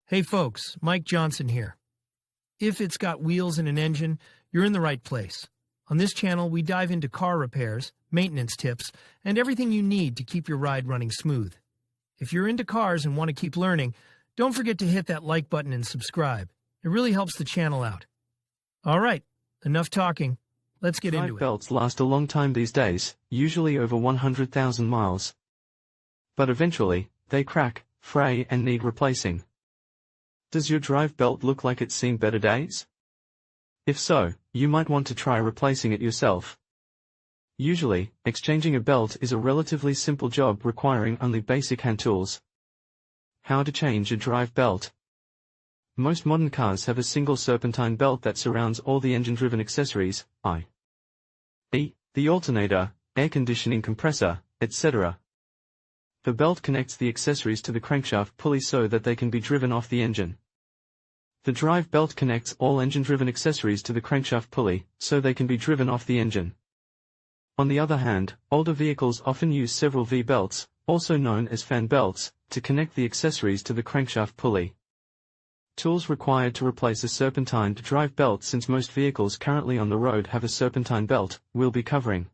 Hey folks, Mike Johnson here. If it's got wheels and an engine, you're in the right place. On this channel, we dive into car repairs, maintenance tips, and everything you need to keep your ride running smooth. If you're into cars and want to keep learning, don't forget to hit that like button and subscribe. It really helps the channel out. All right, enough talking. Let's get into it. Drive belts last a long time these days, usually over 100,000 miles. But eventually, they crack, fray and need replacing. Does your drive belt look like it's seen better days? If so, you might want to try replacing it yourself. Usually, exchanging a belt is a relatively simple job requiring only basic hand tools. How to change a drive belt. Most modern cars have a single serpentine belt that surrounds all the engine-driven accessories, i.e., the alternator, air conditioning compressor, etc. The belt connects the accessories to the crankshaft pulley so that they can be driven off the engine. The drive belt connects all engine-driven accessories to the crankshaft pulley, so they can be driven off the engine. On the other hand, older vehicles often use several V-belts, also known as fan belts, to connect the accessories to the crankshaft pulley. Tools required to replace a serpentined drive belt. Since most vehicles currently on the road have a serpentine belt, we'll be covering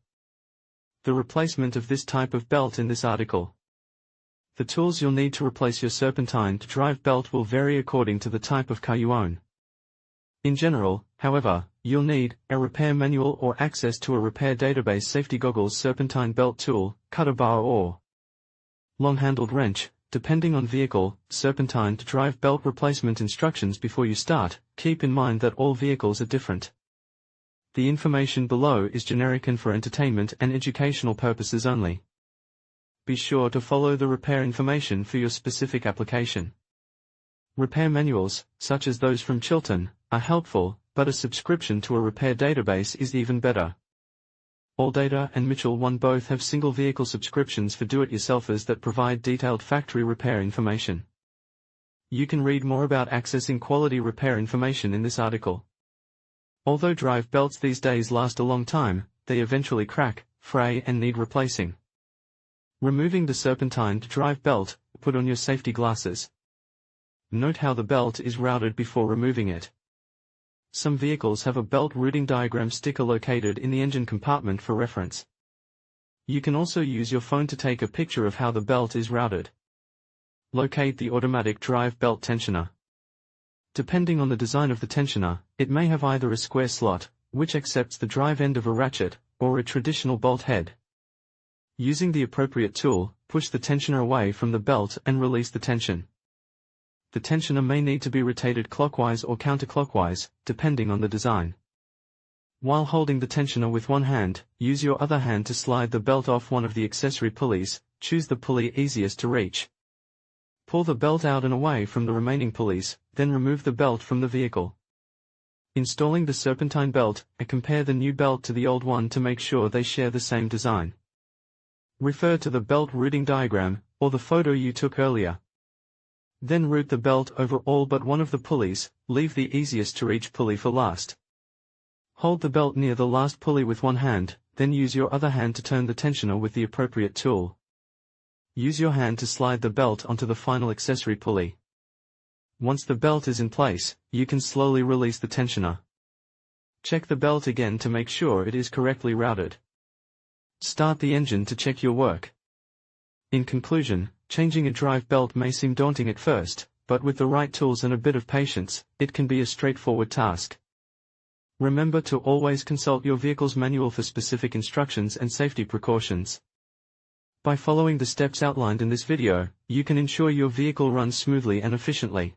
the replacement of this type of belt in this article. The tools you'll need to replace your serpentine drive belt will vary according to the type of car you own. In general, however, you'll need a repair manual or access to a repair database, safety goggles, serpentine belt tool, cutter bar or long-handled wrench, depending on vehicle, serpentine drive belt replacement instructions. Before you start, keep in mind that all vehicles are different. The information below is generic and for entertainment and educational purposes only. Be sure to follow the repair information for your specific application. Repair manuals, such as those from Chilton, are helpful, but a subscription to a repair database is even better. ALLDATA and Mitchell 1 both have single vehicle subscriptions for do-it-yourselfers that provide detailed factory repair information. You can read more about accessing quality repair information in this article. Although drive belts these days last a long time, they eventually crack, fray and need replacing. Removing the serpentine drive belt, put on your safety glasses. Note how the belt is routed before removing it. Some vehicles have a belt routing diagram sticker located in the engine compartment for reference. You can also use your phone to take a picture of how the belt is routed. Locate the automatic drive belt tensioner. Depending on the design of the tensioner, it may have either a square slot, which accepts the drive end of a ratchet, or a traditional bolt head. Using the appropriate tool, push the tensioner away from the belt and release the tension. The tensioner may need to be rotated clockwise or counterclockwise, depending on the design. While holding the tensioner with one hand, use your other hand to slide the belt off one of the accessory pulleys. Choose the pulley easiest to reach. Pull the belt out and away from the remaining pulleys, then remove the belt from the vehicle. Installing the serpentine belt, and compare the new belt to the old one to make sure they share the same design. Refer to the belt routing diagram, or the photo you took earlier. Then route the belt over all but one of the pulleys, leave the easiest to reach pulley for last. Hold the belt near the last pulley with one hand, then use your other hand to turn the tensioner with the appropriate tool. Use your hand to slide the belt onto the final accessory pulley. Once the belt is in place, you can slowly release the tensioner. Check the belt again to make sure it is correctly routed. Start the engine to check your work. In conclusion, changing a drive belt may seem daunting at first, but with the right tools and a bit of patience, it can be a straightforward task. Remember to always consult your vehicle's manual for specific instructions and safety precautions. By following the steps outlined in this video, you can ensure your vehicle runs smoothly and efficiently.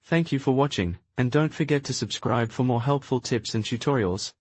Thank you for watching, and don't forget to subscribe for more helpful tips and tutorials.